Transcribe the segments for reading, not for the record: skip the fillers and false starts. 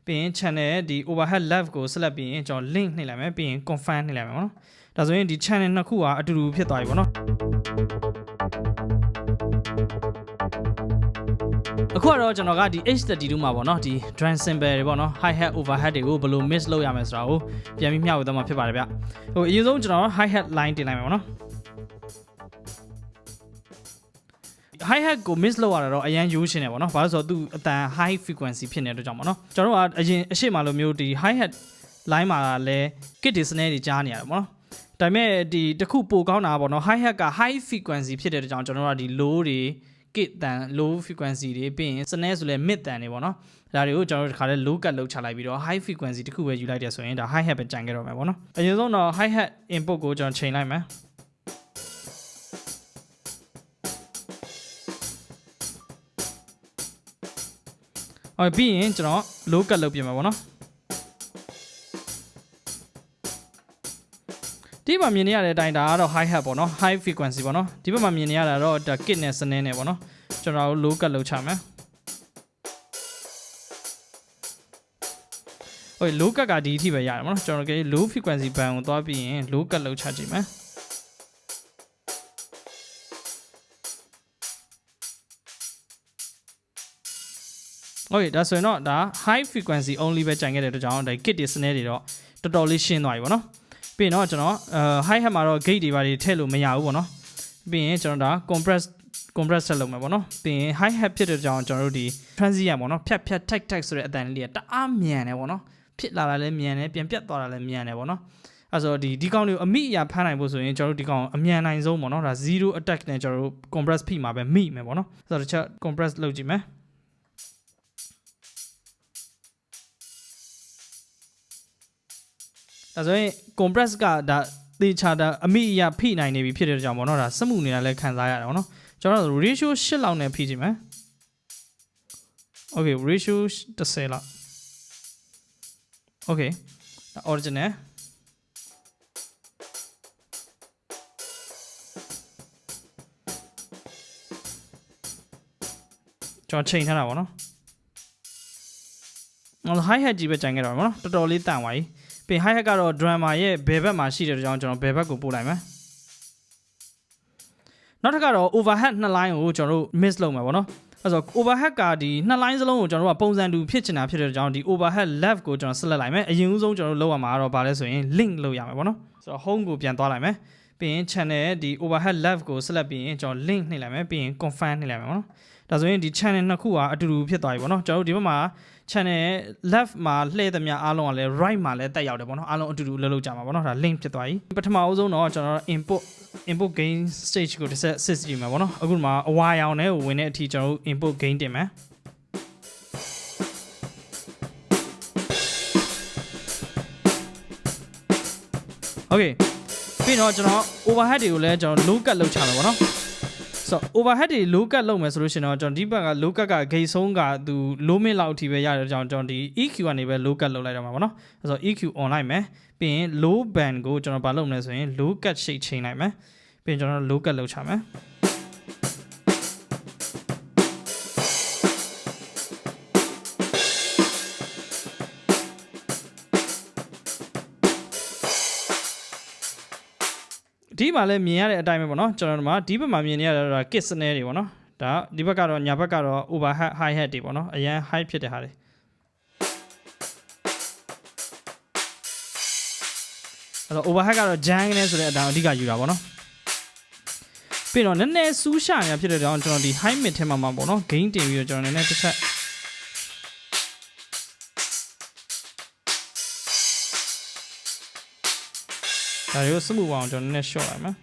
ပြီးရင် channel ဒီ overhead left ကို select ပြီးရင်ကျွန်တော် link နှိပ်လိုက်မယ်ပြီးရင် confirm နှိပ်လိုက်မယ်ပေါ့နော်ဒါဆိုရင်ဒီ channel နှစ်ခုကအတူတူဖြစ်သွားပြီပေါ့နော်အခုတော့ကျွန်တော်ကဒီ H32 မှာပေါ့နော်ဒီ drum cymbal တွေပေါ့နော် hi hat overhead တွေကိုဘယ်လို mix လုပ်ရမယ်ဆိုတာကိုပြန်ပြီးမျှဝေသွားမှာဖြစ်ပါတယ်ဗျဟိုအရင်ဆုံးကျွန်တော် hi hat line တင်လိုက်မယ်ပေါ့နော် hi hat ကို mix လုပ်ရတာတော့အရင်ရိုးရှင်းတယ်ပေါ့နော်ဘာလို့ဆိုတော့သူအတန် high frequency ဖြစ်နေတဲ့အတွက်ကြောင့်ပေါ့နော်ကျွန်တော်တို့ကအရင်အရှိမလိုမျိုးဒီ hi hat line မှာလည်း kit တွေ snare တွေကြားနေရတယ်ပေါ့နော်ဒါပေမဲ့ဒီတစ်ခုပိုကောင်းတာပေါ့နော် hi hat က high frequency ဖြစ်တဲ့အတွက်ကြောင့်ကျွန်တော်တို့ကဒီ low တွေ kit တန် low frequency တွေပြီးရင် snare ဆိုလဲ mid တန်တွေပေါ့နော်ဒါတွေကိုကျွန်တော်တို့ဒီခါလဲ low cut လောက်ချလိုက်ပြီးတော့ high frequency တစ်ခုပဲယူလိုက်တယ်ဆိုရင်ဒါ hi hat ပဲကြံခဲ့တော့မယ်ပေါ့နော်အရင်ဆုံးတော့ hi hat input ကိုကျွန်တော်ချိန်လိုက်မယ်ဟုတ်ပြီးရင်ကျွန်တော် low cut လုပ်ပြင်မှာပေါ့နော်ဒီမှာမြင်နေရတဲ့အတိုင်းဒါကတော့ high hat ပေါ့နော် high frequency ပေါ့နော်ဒီဘက်မှာမြင်နေရတာတော့ဒါ kit နဲ့ snare နဲ့ပေါ့နော်ကျွန်တော်တို့ low cut လုပ်ချမယ်ဟုတ် low cut ကဒီအထိပဲရတယ်ပေါ့နော်ကျွန်တော်တို့ low frequency band ကိုသွားပြီးရင် low cut လုပ်ချကြည့်မယ်ဟုတ်ဒါဆိုရင်တော့ဒါ high frequency only ပဲကြံခဲ့တဲ့အတွက်ကြောင့်ဒါ kit တွေ snare တွေတော့တော်တော်လေးရှင်းသွားပြီပေါ့နော်ပြီးရင်တော့ကျွန်တော်hi hat မှာတော့ gate တွေပါတွေထည့်လို့မရဘူးပေါ့နော်ပြီးရင်ကျွန်တော်ဒါ compress ဆက်လုပ်မယ်ပေါ့နော်ပြီးရင် hi hat ဖြစ်တဲ့ကြောင့်ကျွန်တော်တို့ဒီ transient ပေါ့နော်ဖြတ် tag ဆိုတဲ့အတန်လေးကတအားမြန်တယ်ပေါ့နော်ဖြစ်လာတာလည်းမြန်တယ်ပြန်ပြတ်သွားတာလည်းမြန်တယ်ပေါ့နော်အဲဆိုဒီကောင်တွေကိုအမိအရာဖမ်းနိုင်ဖို့ဆိုရင်ကျွန်တော်တို့ဒီကောင်အမြန်နိုင်ဆုံးပေါ့နော်ဒါ0 attack နဲ့ကျွန်တော်တို့ compress ဖိမှာပဲမိမယ်ပေါ့နော်ဆိုတော့တစ်ချက် compress လုပ်ကြည့်မယ်ဒါဆိုရင် compress ကဒါသေချာတာအမိအရာဖိနိုင်နေပြီဖြစ်တဲ့ကြောင့်ပေါ့နော်ဒါစက်မှုနေတာလည်းခံစားရတယ်ပေါ့နော်ကျွန်တော်တို့ ratio 8လောက်နဲ့ဖိကြည့်မယ် okay ratio 10လောက် okay ဒါ original ကျွန်တော်ချိန်ထားတာပေါ့နော် hi hat ကြီးပဲကြိုင်ခဲ့တာပေါ့နော်တော်တော်လေးတန်သွားပြီပြီး hi hat ကတော့ drummer ရဲ့ဘယ်ဘက်မှာရှိတဲ့ကြောင့်ကျွန်တော်ဘယ်ဘက်ကိုပို့လိုက်မယ်နောက်တစ်ခါတော့ overhead နှစ် line ကိုကျွန်တော်တို့ mix လုပ်မှာပေါ့နော်အဲဆို overhead ကဒီနှစ် line စလုံးကိုကျွန်တော်တို့ကပုံစံတူဖြစ်ချင်တာဖြစ်တဲ့ကြောင့်ဒီ overhead left ကိုကျွန်တော် select လိုက်မယ်အရင်ဦးဆုံးကျွန်တော်တို့လုပ်ရမှာတော့ဗာလဲဆိုရင် link လုပ်ရမှာပေါ့နော်ဆိုတော့ home ကိုပြန်သွားလိုက်မယ်ပြီးရင် channel ဒီ overhead left ကို select ပြီးရင်ကျွန်တော် link နှိပ်လိုက်မယ်ပြီးရင် confirm နှိပ်လိုက်မယ်ပေါ့နော်ဒါဆိုရင်ဒီ channel နှစ်ခုကအတူတူဖြစ်သွားပြီပေါ့နော်ကျွန်တော်တို့ဒီဘက်မှာ channel left မှာလှည့်သမျှအားလုံးကလည်း right မှာလည်းတက်ရောက်တယ်ပေါ့နော်အားလုံးအတူတူလှုပ်ကြမှာပေါ့နော်ဒါ link ဖြစ်သွားပြီပထမအဦးဆုံးတော့ကျွန်တော်တို့ input gain stage ကိုတစ်ဆက်စစ်ကြည့်မှာပေါ့နော်အခုဒီမှာအဝါရောင်နဲ့ဝင်တဲ့အထိကျွန်တော်တို့ input gain တင်မယ်โอเคပြီးတော့ကျွန်တော် overhead တွေကိုလည်းကျွန်တော် low cut လုပ်ချမှာပေါ့နော်ဆိုတော့ overhead တွေ low cut လုပ်မယ်ဆိုလို့ရှိရင်တော့ကျွန်တော်ဒီဘက်က low cut က gate ဆုံးကသူ low mid လောက်အထိပဲရတဲ့ကြောင့်ကျွန်တော်ဒီ EQ ကနေပဲ low cut လုပ်လိုက်တော့မှာပေါ့နော်ဆိုတော့ EQ on လိုက်မယ်ပြီးရင် low band ကိုကျွန်တော်ဘာလုပ်မလဲဆိုရင် low cut shape ချိန်လိုက်မယ်ပြီးရင်ကျွန်တော် low cut လုပ်ချမယ်ဒီမှာလည်းမြင်ရတဲ့အတိုင်းပဲပေါ့နော်ကျွန်တော်တို့မှာဒီဘက်မှာမြင်နေရတာက kit snare တွေပေါ့နော်ဒါဒီဘက်ကတော့ညာဘက်ကတော့ overhead high hat တွေပေါ့နော်အရန် high ဖြစ်တဲ့ဟာတွေအဲ့တော့ overhead ကတော့ jang နဲ့ဆိုတဲ့အတိုင်းအဓိကယူတာပေါ့နော်ပြီးတော့နည်းနည်းစူးရှနေတာဖြစ်တဲ့ကြောင့်ကျွန်တော်ဒီ high mid ထဲမှာပေါ့နော် gain တင်ပြီးတော့ကျွန်တော်နည်းနည်းတစ်ချက်ဒါတွေကိုစမှုအောင်ကျွန်တော်နည်းနည်း short လိုက်မယ်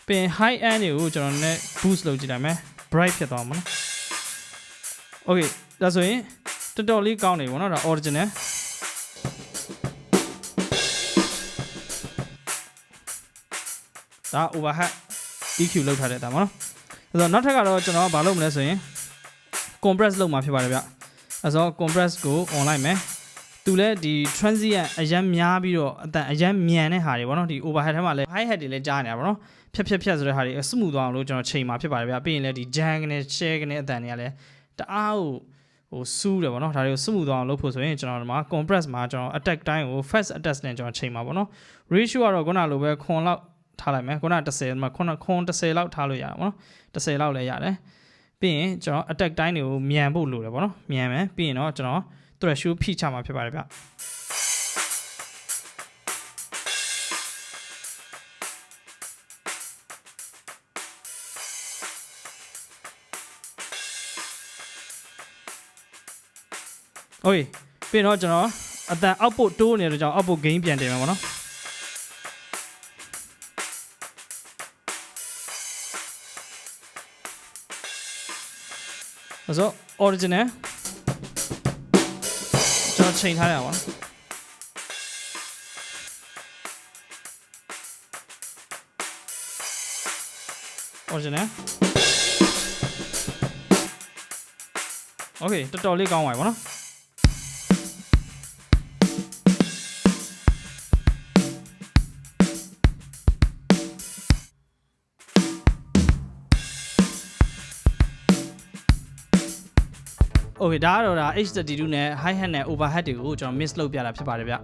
ပြီးရင် high end တွေကိုကျွန်တော်နည်းနည်း boost လုပ်ကြည့်လိုက်မယ် bright ဖြစ်သွားမှာနော် okay ဒါဆိုရင်တော်တော်လေးကောင်းနေပြီပေါ့နော်ဒါ original ဒါ overhead EQ လောက်ထားတဲ့အတိုင်းပေါ့နော်အဲ့တော့နောက်ထပ်ကတော့ကျွန်တော်ကဘာလုပ်မလဲဆိုရင် compress လုပ်မှာဖြစ်ပါတယ်ဗျအဲ့တော့ compress ကို on လိုက်မယ်သူလည်းဒီ transient အရန်များပြီးတော့အတန်အရန်မြန်တဲ့ဟာတွေပေါ့နော်ဒီ overhead ထဲမှာလည်း high hat တွေလည်းကြားနေတာပေါ့နော်ဖြတ်ဆိုတဲ့ဟာတွေ smooth သွားအောင်လို့ကျွန်တော်ချိန်မှာဖြစ်ပါတယ်ဗျပြီးရင်လည်းဒီ jang နဲ့ share နဲ့အတန်တွေကလည်းတအား ဟိုစူးတယ်ပေါ့နော်ဒါတွေကိုစမှုသွားအောင်လုပ်ဖို့ဆိုရင်ကျွန်တော်ဒီမှာ compress မှာကျွန်တော် attack တိုင်းကို fast attack နဲ့ကျွန်တော်ချိန်ပါပေါ့နော် ratio ကတော့ခုနလိုပဲခွန်လောက်ထားလိုက်မယ်ခုန10မှာခွန်10လောက်ထားလို့ရပါပေါ့နော်10လောက်လည်းရတယ်ပြီးရင်ကျွန်တော် attack တိုင်းတွေကိုမြန်ဖို့လိုတယ်ပေါ့နော်မြန်မယ်ပြီးရင်တော့ကျွန်တော် threshold ဖိချမှာဖြစ်ပါတယ်ဗျโอเคပြီးတော့ကျွန်တော်အတန် output တိုးနေတော့ကြောင့် output gain ပြန်တင်မှာပေါ့နော်ဆိုတော့ original ကျွန်တော်ချိန်ထားရပါဘောoriginal โอเคတော်တော်လေးကောင်းပါပြီဗောနော်โอเคဒါကတော့ဒါ H32 နဲ့ high hat နဲ့ overhead တွေကိုကျွန်တော် mix လုပ်ပြတာဖြစ်ပါတယ်ဗျ